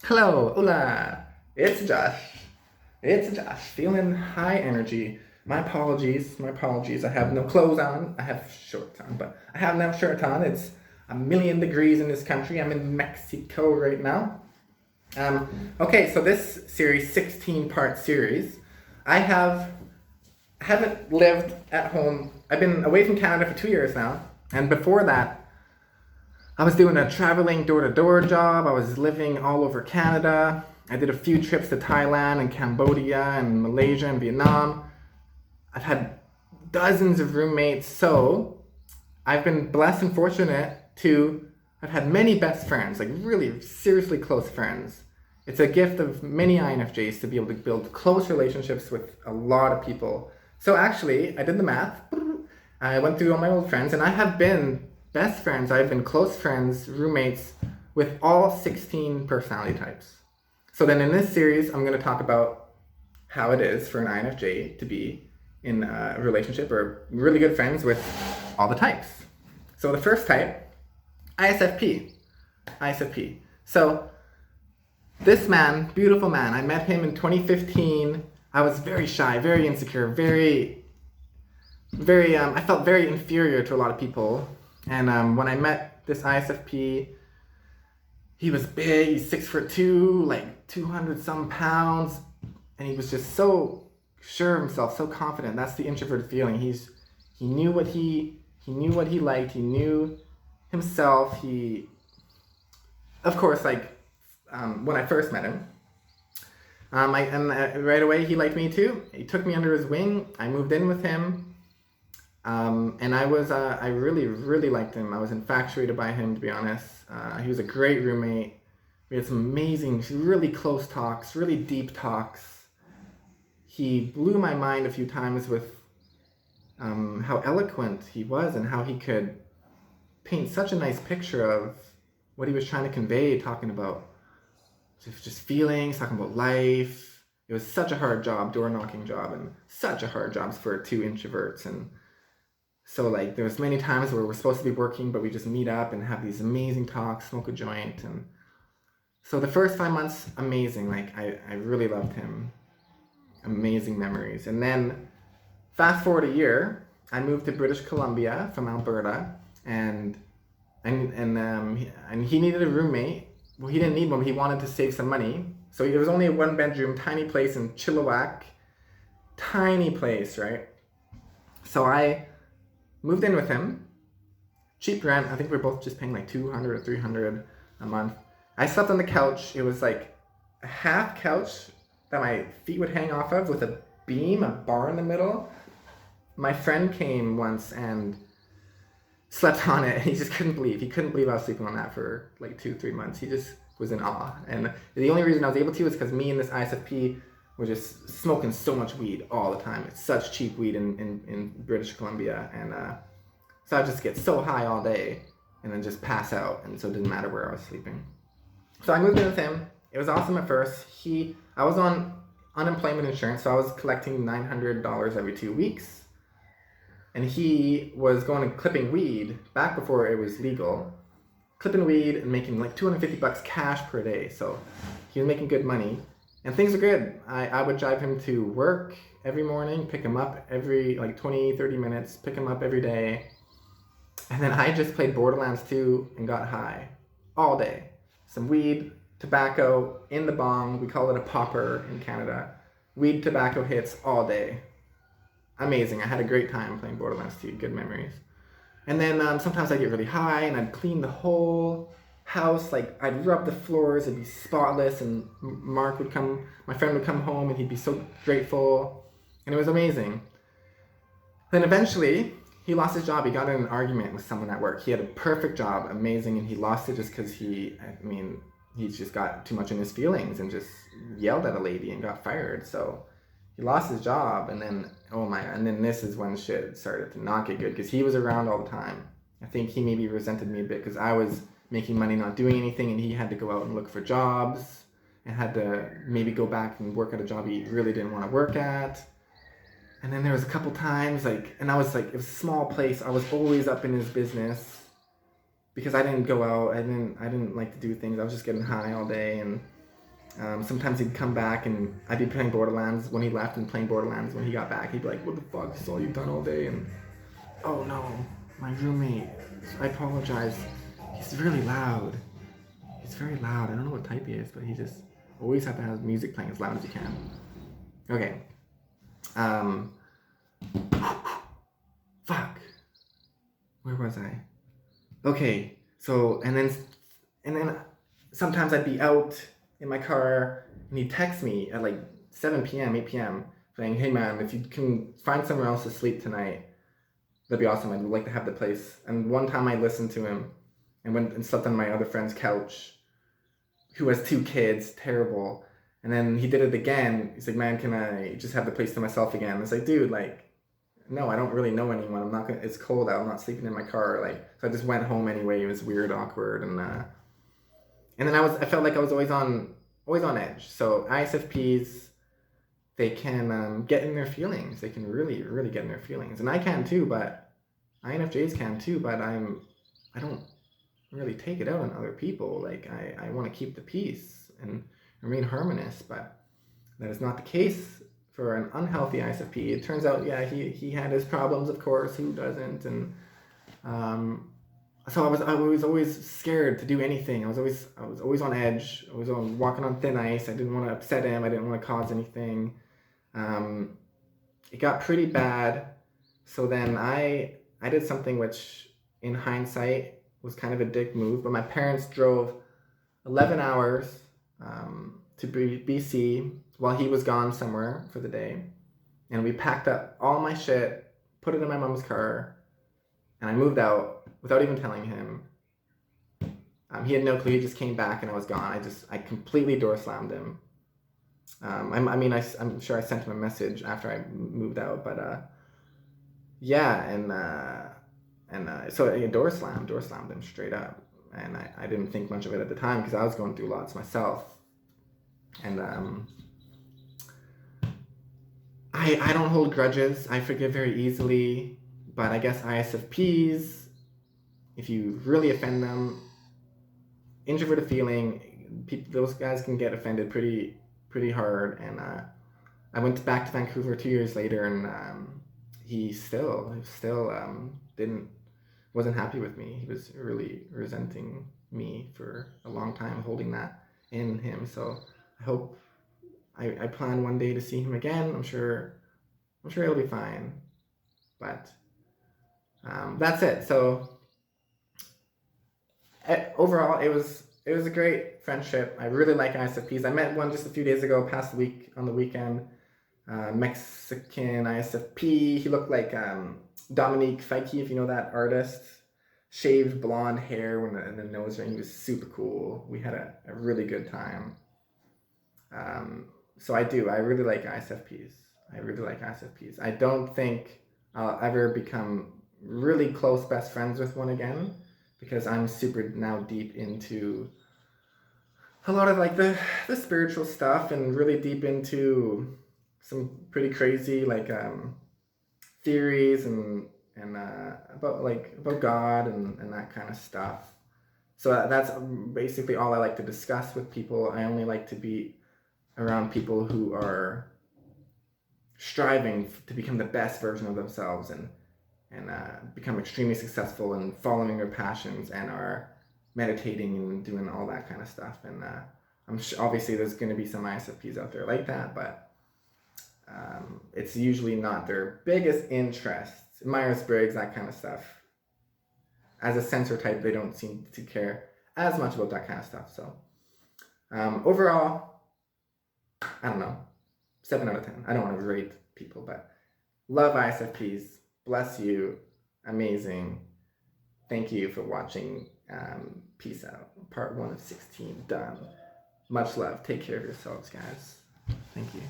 Hello, hola. It's Josh. It's Josh. Feeling high energy. My apologies. My apologies. I have no clothes on. I have shorts on, but I have no shirt on. It's a million degrees in this country. I'm in Mexico right now. Okay, so this series, 16-part series, I haven't lived at home. I've been away from Canada for 2 years now, and before that, I was doing a traveling door-to-door job. I was living all over Canada. I did a few trips to Thailand and Cambodia and Malaysia and Vietnam. I've had dozens of roommates, so I've been blessed and fortunate to have had many best friends, like really seriously close friends. It's a gift of many INFJs to be able to build close relationships with a lot of people. So actually, I did the math. I went through all my old friends, and I have been best friends, I've been close friends, roommates with all 16 personality types. So then in this series, I'm going to talk about how it is for an INFJ to be in a relationship or really good friends with all the types. So the first type, ISFP. ISFP. So this man, beautiful man, I met him in 2015. I was very shy, very insecure, I felt very inferior to a lot of people. And when I met this ISFP, he was big, he's 6'2", like 200 some pounds, and he was just so sure of himself, so confident. That's the introverted feeling. He knew what he liked, he knew himself. Of course, when I first met him, right away he liked me too. He took me under his wing. I moved in with him. And I really, really liked him. I was infatuated by him, to be honest. He was a great roommate. We had some amazing, really close talks, really deep talks. He blew my mind a few times with how eloquent he was and how he could paint such a nice picture of what he was trying to convey, talking about just feelings, talking about life. It was such a hard job, door-knocking job, and such a hard job for two introverts. And so there was many times where we're supposed to be working, but we just meet up and have these amazing talks, smoke a joint. And so the first 5 months, amazing. I really loved him. Amazing memories. And then fast forward a year, I moved to British Columbia from Alberta, and he needed a roommate. Well, he didn't need one, but he wanted to save some money. So it was only a 1-bedroom, tiny place in Chilliwack. Tiny place, right? So I moved in with him. Cheap rent. I think we were both just paying like $200 or $300 a month. I slept on the couch. It was like a half couch that my feet would hang off of with a beam, a bar in the middle. My friend came once and slept on it. He just couldn't believe. He couldn't believe I was sleeping on that for like 2-3 months. He just was in awe. And the only reason I was able to is because me and this ISFP were just smoking so much weed all the time. It's such cheap weed in British Columbia. And so I just get so high all day and then just pass out. And so it didn't matter where I was sleeping. So I moved in with him. It was awesome at first. I was on unemployment insurance, so I was collecting $900 every 2 weeks. And he was going and clipping weed back before it was legal. Clipping weed and making like $250 cash per day. So he was making good money. And things are good. I would drive him to work every morning, pick him up every 20, 30 minutes, pick him up every day. And then I just played Borderlands 2 and got high all day. Some weed, tobacco in the bong. We call it a popper in Canada. Weed, tobacco hits all day. Amazing. I had a great time playing Borderlands 2. Good memories. And then sometimes I'd get really high and I'd clean the whole house. I'd rub the floors, it'd be spotless, and my friend would come home and he'd be so grateful. And it was amazing. Then eventually, he lost his job. He got in an argument with someone at work. He had a perfect job, amazing, and he lost it just because he just got too much in his feelings and just yelled at a lady and got fired. So he lost his job, and then this is when shit started to not get good because he was around all the time. I think he maybe resented me a bit because I was making money not doing anything, and he had to go out and look for jobs and had to maybe go back and work at a job he really didn't want to work at. And then there was a couple times and I was it was a small place. I was always up in his business because I didn't go out. I didn't like to do things. I was just getting high all day, and Sometimes he'd come back and I'd be playing Borderlands when he left and playing Borderlands when he got back. He'd be like, what the fuck, this is all you've done all day? And, oh no, my roommate, I apologize. He's really loud. He's very loud. I don't know what type he is, but he just always have to have music playing as loud as he can. Okay. Fuck. Where was I? Okay. So, and then sometimes I'd be out in my car and he'd text me at like 7 p.m., 8 p.m. saying, hey man, if you can find somewhere else to sleep tonight, that'd be awesome. I'd like to have the place. And one time I listened to him and went and slept on my other friend's couch, who has 2 kids, terrible. And then he did it again. He's like, man, can I just have the place to myself again? It's like, dude, like, no, I don't really know anyone. I'm not gonna, it's cold out. I'm not sleeping in my car. Like, so I just went home anyway. It was weird, awkward. And then I felt like I was always on edge. So ISFPs, they can get in their feelings. They can really, really get in their feelings. And I can too, but INFJs can too, but I don't really take it out on other people. Like I want to keep the peace and remain harmonious, but that is not the case for an unhealthy ISFP. It turns out, yeah, he had his problems, of course. Who doesn't? And so I was always scared to do anything. I was always on edge. I was walking on thin ice. I didn't want to upset him. I didn't want to cause anything. It got pretty bad. So then I did something which, in hindsight, was kind of a dick move, but my parents drove 11 hours to BC while he was gone somewhere for the day, and we packed up all my shit, put it in my mom's car, and I moved out without even telling him. He had no clue. He just came back and I was gone. I completely door slammed him. I'm sure I sent him a message after I moved out, but yeah, so I door slammed him straight up, and I didn't think much of it at the time because I was going through lots myself, and I don't hold grudges. I forgive very easily, but I guess ISFPs, if you really offend them, introverted feeling, those guys can get offended pretty hard, and I went back to Vancouver 2 years later, and he still wasn't happy with me. He was really resenting me for a long time, holding that in him. So I hope I plan one day to see him again. I'm sure he'll be fine. But that's it. So overall, it was a great friendship. I really like ISFPs. I met one just a few days ago, past the week, on the weekend. Mexican ISFP. He looked like Dominique Fike, if you know that artist. Shaved blonde hair and the nose ring. He was super cool. We had a really good time. So I really like ISFPs. I don't think I'll ever become really close best friends with one again, because I'm super now deep into a lot of like the spiritual stuff, and really deep into some pretty crazy like theories and about God and that kind of stuff. So that's basically all I like to discuss with people. I only like to be around people who are striving to become the best version of themselves and become extremely successful and following their passions, and are meditating and doing all that kind of stuff. And I'm sure obviously there's going to be some ISFPs out there like that, but it's usually not their biggest interests. Myers-Briggs, that kind of stuff. As a sensor type, they don't seem to care as much about that kind of stuff. So overall, I don't know, 7 out of 10. I don't want to rate people, but love ISFPs. Bless you. Amazing. Thank you for watching. Peace out. Part 1 of 16 done. Much love. Take care of yourselves, guys. Thank you.